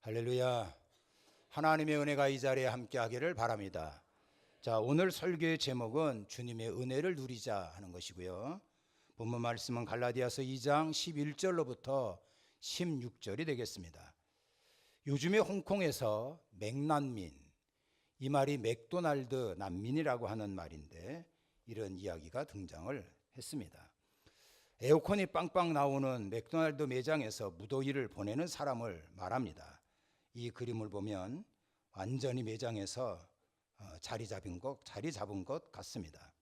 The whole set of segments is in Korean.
할렐루야. 하나님의 은혜가 이 자리에 함께하기를 바랍니다. 자, 오늘 설교의 제목은 주님의 은혜를 누리자 하는 것이고요. 본문 말씀은 갈라디아서 2장 11절로부터 16절이 되겠습니다. 요즘에 홍콩에서 맥난민, 이 말이 맥도날드 난민이라고 하는 말인데 이런 이야기가 등장을 했습니다. 에어컨이 빵빵 나오는 맥도날드 매장에서 무더위를 보내는 사람을 말합니다. 이 그림을 보면 완전히 매장에서 자리 잡은 것 같습니다.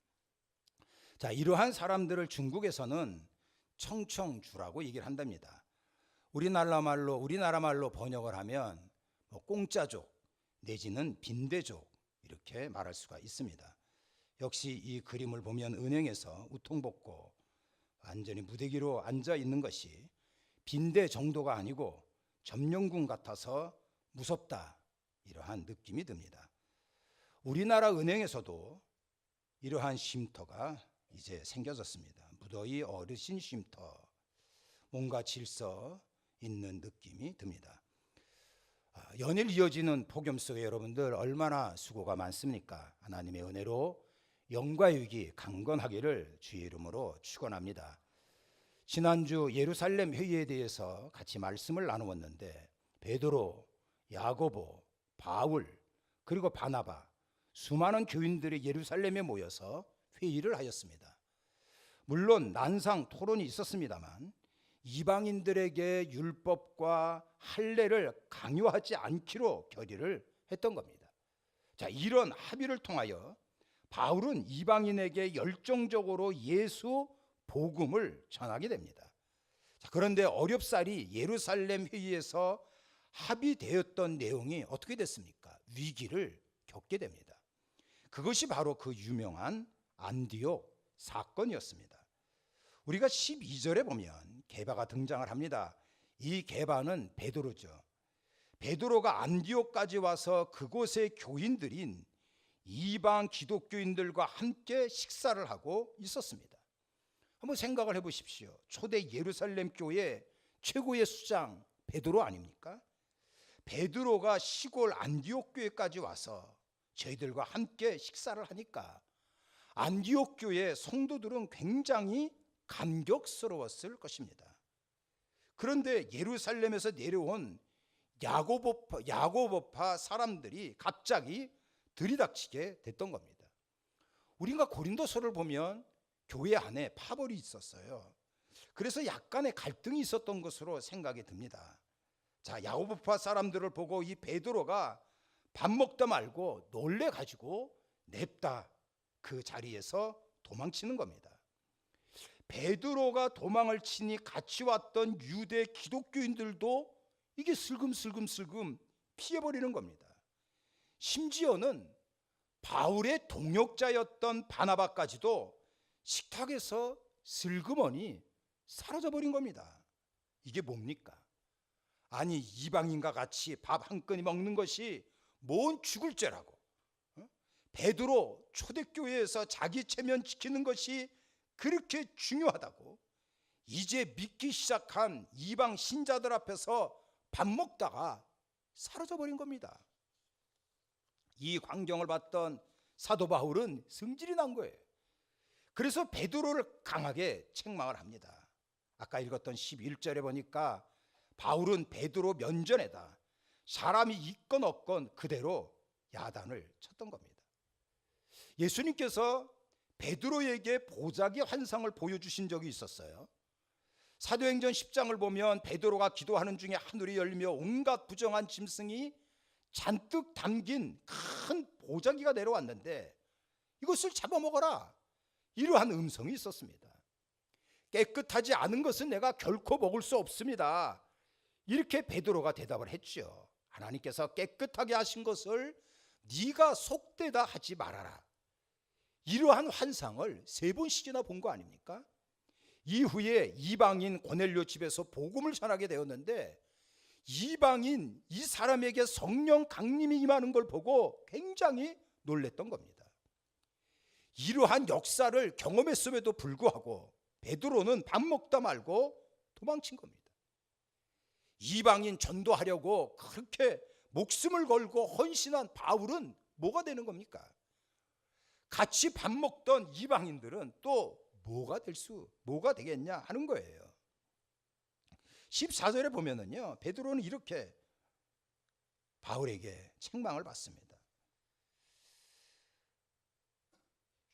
자, 이러한 사람들을 중국에서는 청청주라고 얘기를 한답니다. 우리나라 말로 번역을 하면 공짜족 내지는 빈대족 이렇게 말할 수가 있습니다. 역시 이 그림을 보면 은행에서 우통벗고 완전히 무대기로 앉아 있는 것이 빈대 정도가 아니고 점령군 같아서 무섭다, 이러한 느낌이 듭니다. 우리나라 은행에서도 이러한 쉼터가 이제 생겨졌습니다. 무더위 어르신 쉼터, 뭔가 질서 있는 느낌이 듭니다. 연일 이어지는 폭염 속에 여러분들 얼마나 수고가 많습니까? 하나님의 은혜로 영과 육이 강건하기를 주의 이름으로 축원합니다. 지난주 예루살렘 회의에 대해서 같이 말씀을 나누었는데 베드로, 야고보, 바울 그리고 바나바 수많은 교인들이 예루살렘에 모여서 회의를 하였습니다. 물론 난상 토론이 있었습니다만 이방인들에게 율법과 할례를 강요하지 않기로 결의를 했던 겁니다. 자, 이런 합의를 통하여 바울은 이방인에게 열정적으로 예수 복음을 전하게 됩니다. 자, 그런데 어렵사리 예루살렘 회의에서 합의되었던 내용이 어떻게 됐습니까? 위기를 겪게 됩니다. 그것이 바로 그 유명한 안디옥 사건이었습니다. 우리가 12절에 보면 게바가 등장을 합니다. 이 게바는 베드로죠. 베드로가 안디옥까지 와서 그곳의 교인들인 이방 기독교인들과 함께 식사를 하고 있었습니다. 한번 생각을 해보십시오. 초대 예루살렘 교회 최고의 수장 베드로 아닙니까? 베드로가 시골 안디옥 교회까지 와서 저희들과 함께 식사를 하니까 안디옥 교회 성도들은 굉장히 감격스러웠을 것입니다. 그런데 예루살렘에서 내려온 야고보파 사람들이 갑자기 들이닥치게 됐던 겁니다. 우리가 고린도서를 보면 교회 안에 파벌이 있었어요. 그래서 약간의 갈등이 있었던 것으로 생각이 듭니다. 자, 야고보파 사람들을 보고 이 베드로가 밥 먹다 말고 놀래가지고 냅다 그 자리에서 도망치는 겁니다. 베드로가 도망을 치니 같이 왔던 유대 기독교인들도 이게 슬금슬금 피해버리는 겁니다. 심지어는 바울의 동역자였던 바나바까지도 식탁에서 슬그머니 사라져버린 겁니다. 이게 뭡니까? 아니, 이방인과 같이 밥 한 끼 먹는 것이 뭔 죽을 죄라고, 베드로 초대교회에서 자기 체면 지키는 것이 그렇게 중요하다고 이제 믿기 시작한 이방 신자들 앞에서 밥 먹다가 사라져버린 겁니다. 이 광경을 봤던 사도 바울은 승질이 난 거예요. 그래서 베드로를 강하게 책망을 합니다. 아까 읽었던 11절에 보니까 바울은 베드로 면전에다 사람이 있건 없건 그대로 야단을 쳤던 겁니다. 예수님께서 베드로에게 보자기 환상을 보여주신 적이 있었어요. 사도행전 10장을 보면 베드로가 기도하는 중에 하늘이 열리며 온갖 부정한 짐승이 잔뜩 담긴 큰 보자기가 내려왔는데 이것을 잡아먹어라, 이러한 음성이 있었습니다. 깨끗하지 않은 것은 내가 결코 먹을 수 없습니다, 이렇게 베드로가 대답을 했죠. 하나님께서 깨끗하게 하신 것을 네가 속되다 하지 말아라, 이러한 환상을 3번씩이나 본 거 아닙니까? 이후에 이방인 고넬료 집에서 복음을 전하게 되었는데 이방인 이 사람에게 성령 강림이 임하는 걸 보고 굉장히 놀랬던 겁니다. 이러한 역사를 경험했음에도 불구하고 베드로는 밥 먹다 말고 도망친 겁니다. 이방인 전도하려고 그렇게 목숨을 걸고 헌신한 바울은 뭐가 되는 겁니까? 같이 밥 먹던 이방인들은 또 뭐가 되겠냐 하는 거예요. 14절에 보면은요, 베드로는 이렇게 바울에게 책망을 받습니다.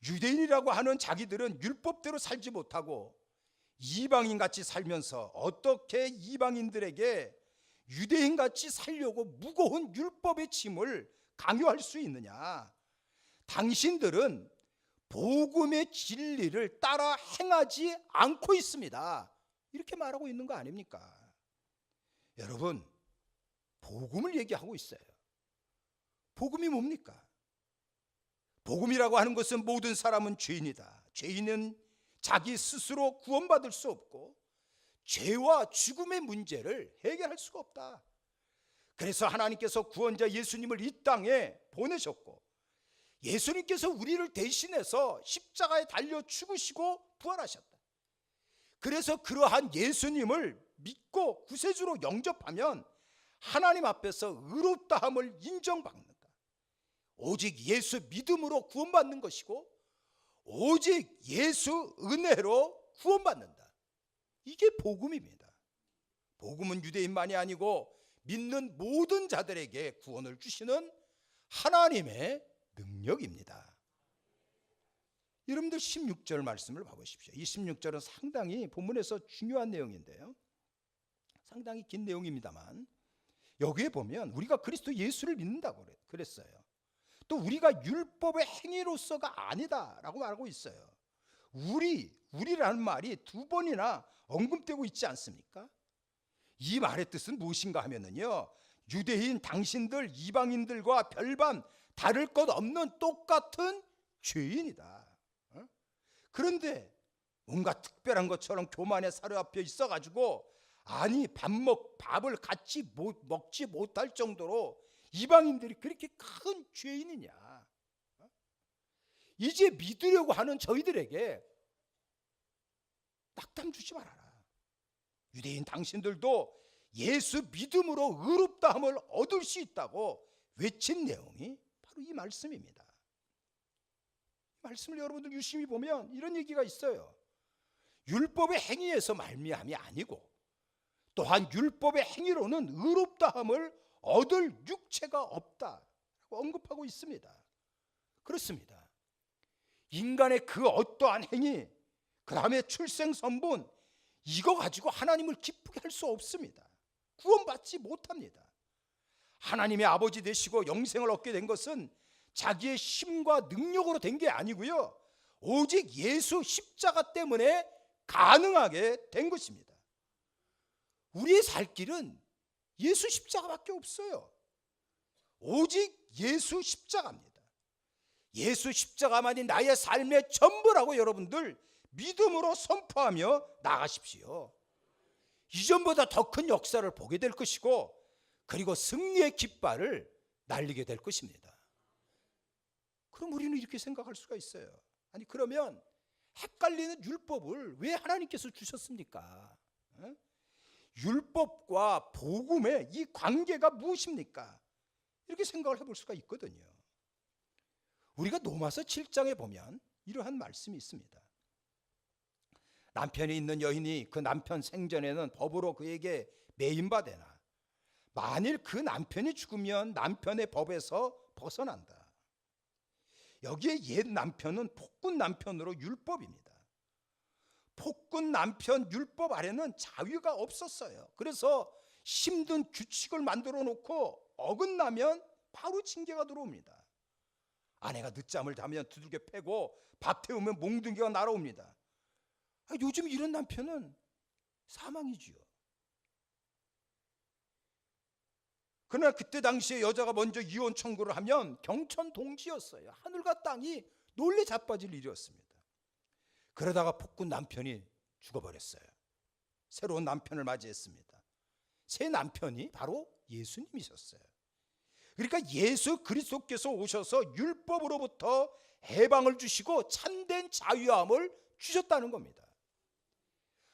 유대인이라고 하는 자기들은 율법대로 살지 못하고 이방인같이 살면서 어떻게 이방인들에게 유대인같이 살려고 무거운 율법의 짐을 강요할 수 있느냐? 당신들은 복음의 진리를 따라 행하지 않고 있습니다. 이렇게 말하고 있는 거 아닙니까? 여러분, 복음을 얘기하고 있어요. 복음이 뭡니까? 복음이라고 하는 것은 모든 사람은 죄인이다. 죄인은 자기 스스로 구원받을 수 없고 죄와 죽음의 문제를 해결할 수가 없다. 그래서 하나님께서 구원자 예수님을 이 땅에 보내셨고, 예수님께서 우리를 대신해서 십자가에 달려 죽으시고 부활하셨다. 그래서 그러한 예수님을 믿고 구세주로 영접하면 하나님 앞에서 의롭다함을 인정받는다. 오직 예수 믿음으로 구원받는 것이고 오직 예수 은혜로 구원받는다. 이게 복음입니다. 복음은 유대인만이 아니고 믿는 모든 자들에게 구원을 주시는 하나님의 능력입니다. 여러분들 16절 말씀을 봐보십시오. 이 16절은 상당히 본문에서 중요한 내용인데요, 상당히 긴 내용입니다만 여기에 보면 우리가 그리스도 예수를 믿는다고 그랬어요. 또 우리가 율법의 행위로서가 아니다라고 말하고 있어요. 우리라는 말이 두 번이나 언급되고 있지 않습니까? 이 말의 뜻은 무엇인가 하면은요, 유대인 당신들 이방인들과 별반 다를 것 없는 똑같은 죄인이다. 그런데 뭔가 특별한 것처럼 교만에 사로잡혀 있어가지고 아니 밥을 같이 먹지 못할 정도로 이방인들이 그렇게 큰 죄인이냐? 이제 믿으려고 하는 저희들에게 낙담 주지 말아라. 유대인 당신들도 예수 믿음으로 의롭다함을 얻을 수 있다고 외친 내용이 바로 이 말씀입니다. 이 말씀을 여러분들 유심히 보면 이런 얘기가 있어요. 율법의 행위에서 말미암이 아니고 또한 율법의 행위로는 의롭다함을 얻을 육체가 없다라고 언급하고 있습니다. 그렇습니다. 인간의 그 어떠한 행위, 그 다음에 출생선분, 이거 가지고 하나님을 기쁘게 할 수 없습니다. 구원받지 못합니다. 하나님의 아버지 되시고 영생을 얻게 된 것은 자기의 힘과 능력으로 된 게 아니고요, 오직 예수 십자가 때문에 가능하게 된 것입니다. 우리의 살 길은 예수 십자가밖에 없어요. 오직 예수 십자가입니다. 예수 십자가만이 나의 삶의 전부라고 여러분들 믿음으로 선포하며 나가십시오. 이전보다 더 큰 역사를 보게 될 것이고, 그리고 승리의 깃발을 날리게 될 것입니다. 그럼 우리는 이렇게 생각할 수가 있어요. 아니 그러면 헷갈리는 율법을 왜 하나님께서 주셨습니까? 율법과 복음의 이 관계가 무엇입니까? 이렇게 생각을 해볼 수가 있거든요. 우리가 로마서 7장에 보면 이러한 말씀이 있습니다. 남편이 있는 여인이 그 남편 생전에는 법으로 그에게 매인바되나 만일 그 남편이 죽으면 남편의 법에서 벗어난다. 여기에 옛 남편은 폭군 남편으로 율법입니다. 폭군 남편 율법 아래는 자유가 없었어요. 그래서 힘든 규칙을 만들어 놓고 어긋나면 바로 징계가 들어옵니다. 아내가 늦잠을 자면 두들겨 패고 밥 태우면 몽둥이가 날아옵니다. 요즘 이런 남편은 사망이지요. 그러나 그때 당시에 여자가 먼저 이혼 청구를 하면 경천 동지였어요. 하늘과 땅이 놀래 자빠질 일이었습니다. 그러다가 폭군 남편이 죽어버렸어요. 새로운 남편을 맞이했습니다. 새 남편이 바로 예수님이셨어요. 그러니까 예수 그리스도께서 오셔서 율법으로부터 해방을 주시고 참된 자유함을 주셨다는 겁니다.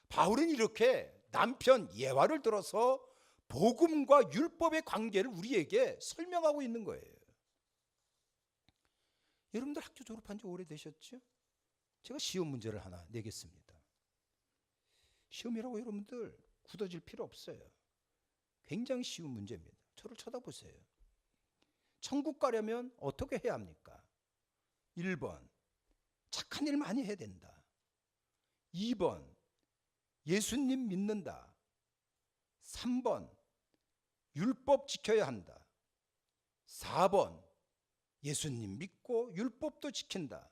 바울은 이렇게 남편 예화를 들어서 복음과 율법의 관계를 우리에게 설명하고 있는 거예요. 여러분들 학교 졸업한 지 오래되셨죠? 제가 시험 문제를 하나 내겠습니다. 시험이라고 여러분들 굳어질 필요 없어요. 굉장히 쉬운 문제입니다. 저를 쳐다보세요. 천국 가려면 어떻게 해야 합니까? 1번, 착한 일 많이 해야 된다. 2번, 예수님 믿는다. 3번, 율법 지켜야 한다. 4번, 예수님 믿고 율법도 지킨다.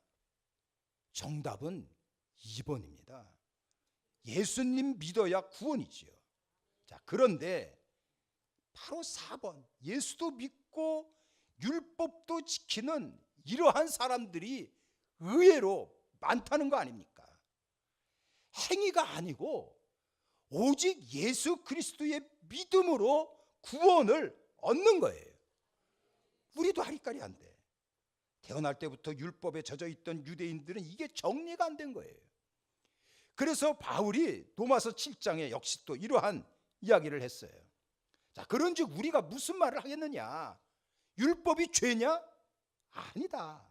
정답은 2번입니다. 예수님 믿어야 구원이지요. 자, 그런데 바로 4번, 예수도 믿고 율법도 지키는 이러한 사람들이 의외로 많다는 거 아닙니까? 행위가 아니고 오직 예수 그리스도의 믿음으로 구원을 얻는 거예요. 우리도 아리까리 안 돼. 태어날 때부터 율법에 젖어 있던 유대인들은 이게 정리가 안 된 거예요. 그래서 바울이 로마서 7장에 역시 또 이러한 이야기를 했어요. 자, 그런즉 우리가 무슨 말을 하겠느냐? 율법이 죄냐? 아니다.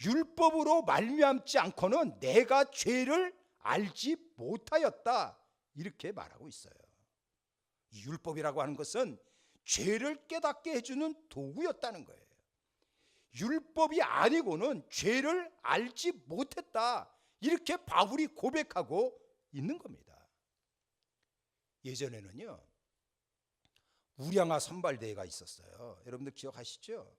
율법으로 말미암지 않고는 내가 죄를 알지 못하였다. 이렇게 말하고 있어요. 이 율법이라고 하는 것은 죄를 깨닫게 해주는 도구였다는 거예요. 율법이 아니고는 죄를 알지 못했다. 이렇게 바울이 고백하고 있는 겁니다. 예전에는요, 우량아 선발대회가 있었어요. 여러분들 기억하시죠?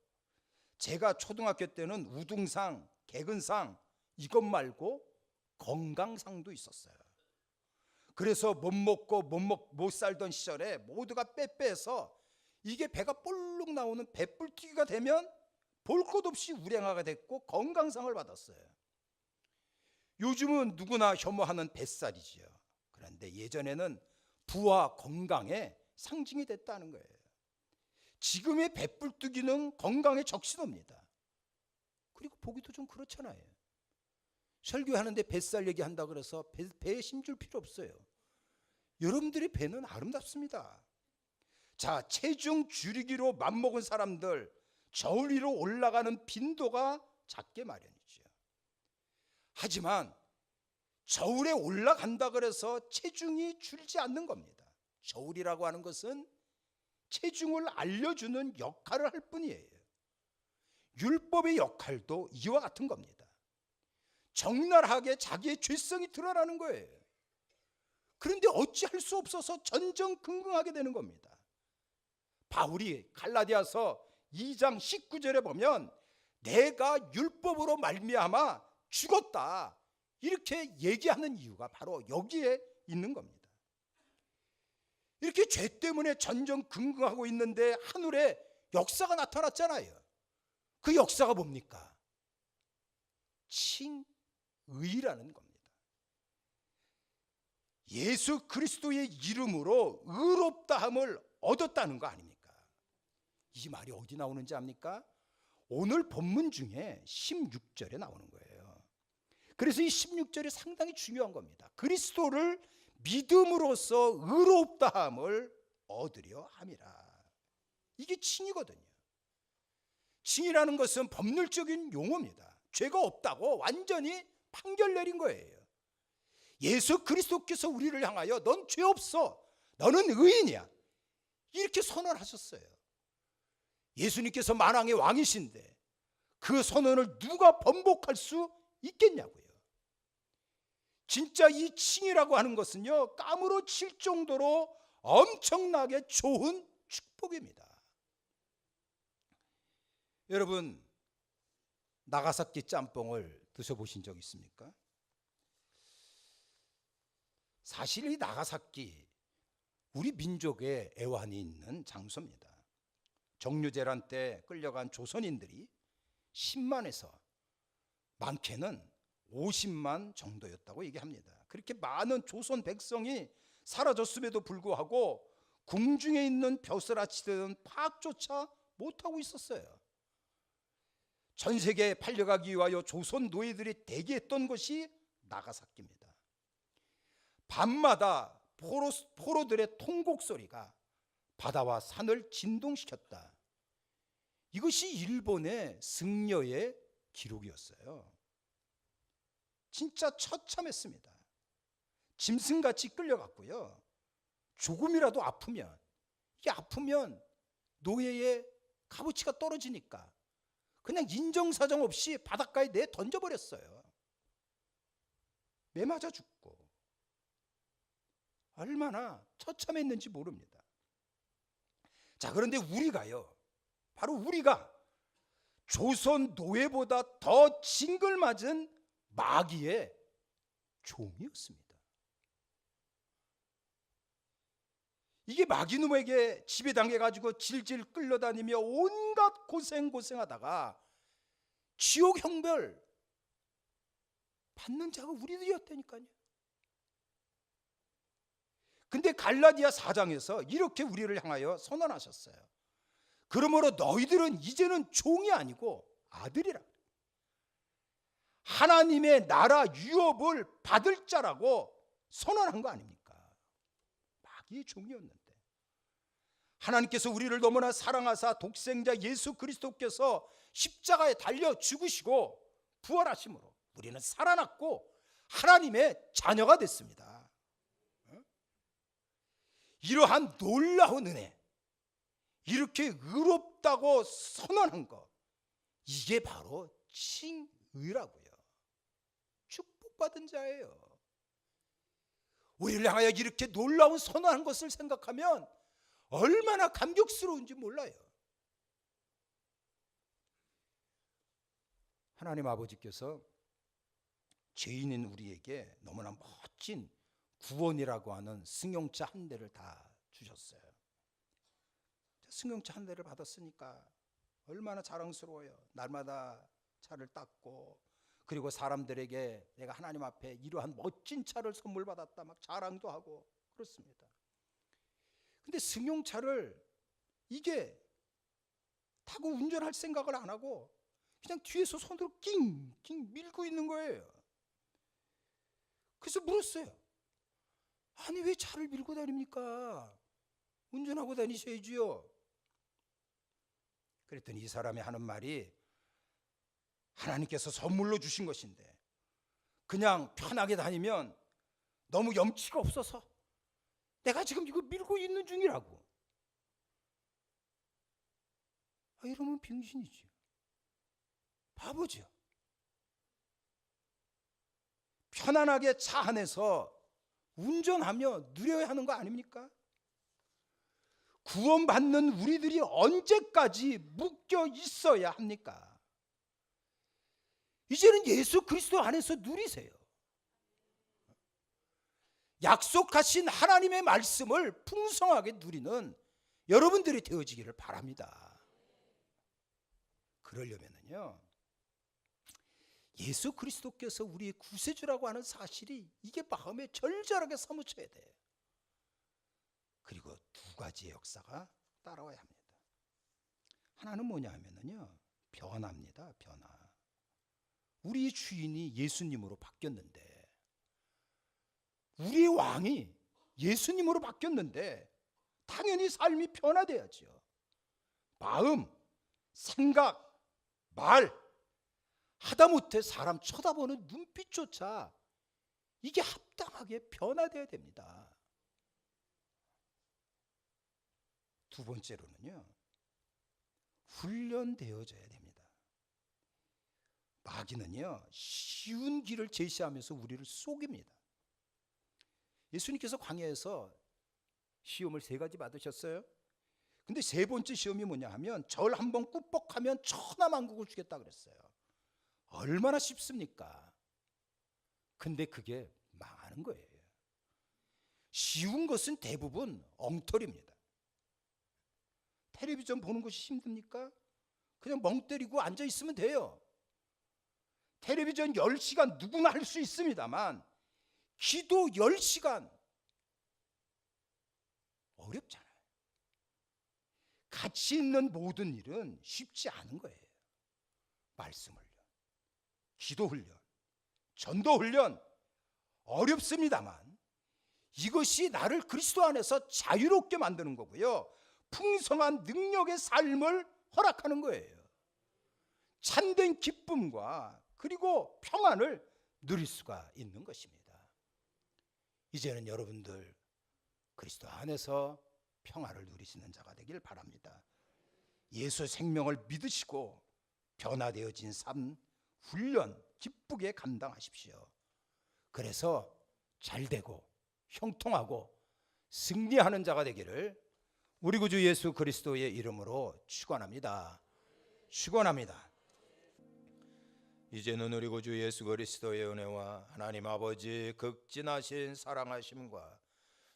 제가 초등학교 때는 우등상, 개근상 이것 말고 건강상도 있었어요. 그래서 못 먹고 못 살던 시절에 모두가 빼빼서 이게 배가 볼록 나오는 배불튀기가 되면 볼 것 없이 우량아가 됐고 건강상을 받았어요. 요즘은 누구나 혐오하는 뱃살이지요. 그런데 예전에는 부와 건강의 상징이 됐다는 거예요. 지금의 배불뚝이는 건강의 적신호입니다. 그리고 보기도 좀 그렇잖아요. 설교하는데 뱃살 얘기한다 그래서 배에 힘줄 필요 없어요. 여러분들의 배는 아름답습니다. 자, 체중 줄이기로 맘먹은 사람들 저울 위로 올라가는 빈도가 작게 마련이죠. 하지만 저울에 올라간다 그래서 체중이 줄지 않는 겁니다. 저울이라고 하는 것은 체중을 알려주는 역할을 할 뿐이에요. 율법의 역할도 이와 같은 겁니다. 적나라하게 자기의 죄성이 드러나는 거예요. 그런데 어찌할 수 없어서 전전긍긍하게 되는 겁니다. 바울이 갈라디아서 2장 19절에 보면 내가 율법으로 말미암아 죽었다 이렇게 얘기하는 이유가 바로 여기에 있는 겁니다. 이렇게 죄 때문에 전전긍긍하고 있는데 하늘에 역사가 나타났잖아요. 그 역사가 뭡니까? 칭의라는 겁니다. 예수 그리스도의 이름으로 의롭다함을 얻었다는 거 아닙니까? 이 말이 어디 나오는지 압니까? 오늘 본문 중에 16절에 나오는 거예요. 그래서 이 16절이 상당히 중요한 겁니다. 그리스도를 믿음으로써 의롭다함을 얻으려 함이라. 이게 칭이거든요. 칭이라는 것은 법률적인 용어입니다. 죄가 없다고 완전히 판결 내린 거예요. 예수 그리스도께서 우리를 향하여 넌 죄 없어, 너는 의인이야 이렇게 선언하셨어요. 예수님께서 만왕의 왕이신데 그 선언을 누가 번복할 수 있겠냐고요. 진짜 이 칭이라고 하는 것은요, 깜으로 칠 정도로 엄청나게 좋은 축복입니다. 여러분, 나가사키 짬뽕을 드셔보신 적 있습니까? 사실 이 나가사키 우리 민족의 애환이 있는 장소입니다. 정류재란 때 끌려간 조선인들이 10만에서 많게는 50만 정도였다고 얘기합니다. 그렇게 많은 조선 백성이 사라졌음에도 불구하고 궁중에 있는 벼슬아치들은 파악조차 못하고 있었어요. 전 세계에 팔려가기 위하여 조선 노예들이 대기했던 곳이 나가사키입니다. 밤마다 포로들의 통곡 소리가 바다와 산을 진동시켰다. 이것이 일본의 승려의 기록이었어요. 진짜 처참했습니다. 짐승같이 끌려갔고요. 조금이라도 아프면, 이게 아프면 노예의 값어치가 떨어지니까 그냥 인정사정 없이 바닷가에 내 던져버렸어요. 매 맞아 죽고. 얼마나 처참했는지 모릅니다. 자, 그런데 우리가요, 바로 우리가 조선 노예보다 더 징글맞은 마귀의 종이었습니다. 이게 마귀놈에게 지배당해가지고 질질 끌려다니며 온갖 고생하다가 지옥 형벌 받는 자가 우리들이었다니까요. 근데 갈라디아 4장에서 이렇게 우리를 향하여 선언하셨어요. 그러므로 너희들은 이제는 종이 아니고 아들이라. 하나님의 나라 유업을 받을 자라고 선언한 거 아닙니까? 마귀의 종이었는데 하나님께서 우리를 너무나 사랑하사 독생자 예수 그리스도께서 십자가에 달려 죽으시고 부활하심으로 우리는 살아났고 하나님의 자녀가 됐습니다. 이러한 놀라운 은혜, 이렇게 의롭다고 선언한 것, 이게 바로 칭의라고요. 축복받은 자예요. 우리를 향하여 이렇게 놀라운 선언한 것을 생각하면 얼마나 감격스러운지 몰라요. 하나님 아버지께서 죄인인 우리에게 너무나 멋진 구원이라고 하는 승용차 한 대를 다 주셨어요. 승용차 한 대를 받았으니까 얼마나 자랑스러워요. 날마다 차를 닦고, 그리고 사람들에게 내가 하나님 앞에 이러한 멋진 차를 선물 받았다 막 자랑도 하고 그렇습니다. 근데 승용차를 이게 타고 운전할 생각을 안 하고 그냥 뒤에서 손으로 낑낑 밀고 있는 거예요. 그래서 물었어요. 아니 왜 차를 밀고 다닙니까? 운전하고 다니셔야지요. 그랬더니 이 사람이 하는 말이, 하나님께서 선물로 주신 것인데 그냥 편하게 다니면 너무 염치가 없어서 내가 지금 이거 밀고 있는 중이라고. 이러면 병신이지, 바보죠. 편안하게 차 안에서 운전하며 누려야 하는 거 아닙니까? 구원받는 우리들이 언제까지 묶여 있어야 합니까? 이제는 예수 그리스도 안에서 누리세요. 약속하신 하나님의 말씀을 풍성하게 누리는 여러분들이 되어지기를 바랍니다. 그러려면요, 예수 그리스도께서 우리의 구세주라고 하는 사실이 이게 마음에 절절하게 사무쳐야 돼요. 그리고 두 가지의 역사가 따라와야 합니다. 하나는 뭐냐 하면요, 변화입니다. 변화. 우리 주인이 예수님으로 바뀌었는데, 우리의 왕이 예수님으로 바뀌었는데 당연히 삶이 변화돼야죠. 마음, 생각, 말, 하다못해 사람 쳐다보는 눈빛조차 이게 합당하게 변화돼야 됩니다. 두 번째로는요, 훈련되어져야 됩니다. 마귀는요, 쉬운 길을 제시하면서 우리를 속입니다. 예수님께서 광야에서 시험을 3가지 받으셨어요. 근데 3번째 시험이 뭐냐 하면 절 한번 꾸벅하면 천하만국을 주겠다 그랬어요. 얼마나 쉽습니까? 근데 그게 망하는 거예요. 쉬운 것은 대부분 엉터리입니다. 텔레비전 보는 것이 힘듭니까? 그냥 멍 때리고 앉아 있으면 돼요. 텔레비전 10시간 누구나 할 수 있습니다만 기도 10시간 어렵잖아요. 가치 있는 모든 일은 쉽지 않은 거예요. 말씀 훈련, 기도 훈련, 전도 훈련 어렵습니다만 이것이 나를 그리스도 안에서 자유롭게 만드는 거고요, 풍성한 능력의 삶을 허락하는 거예요. 참된 기쁨과 그리고 평안을 누릴 수가 있는 것입니다. 이제는 여러분들 그리스도 안에서 평안을 누리시는 자가 되길 바랍니다. 예수 생명을 믿으시고 변화되어진 삶, 훈련 기쁘게 감당하십시오. 그래서 잘되고 형통하고 승리하는 자가 되기를 우리 구주 예수 그리스도의 이름으로 축원합니다. 축원합니다. 이제는 우리 구주 예수 그리스도의 은혜와 하나님 아버지 극진하신 사랑하심과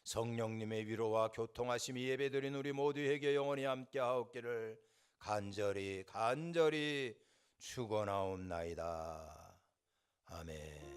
성령님의 위로와 교통하심이 예배드린 우리 모두에게 영원히 함께하옵기를 간절히 축원하옵나이다. 아멘.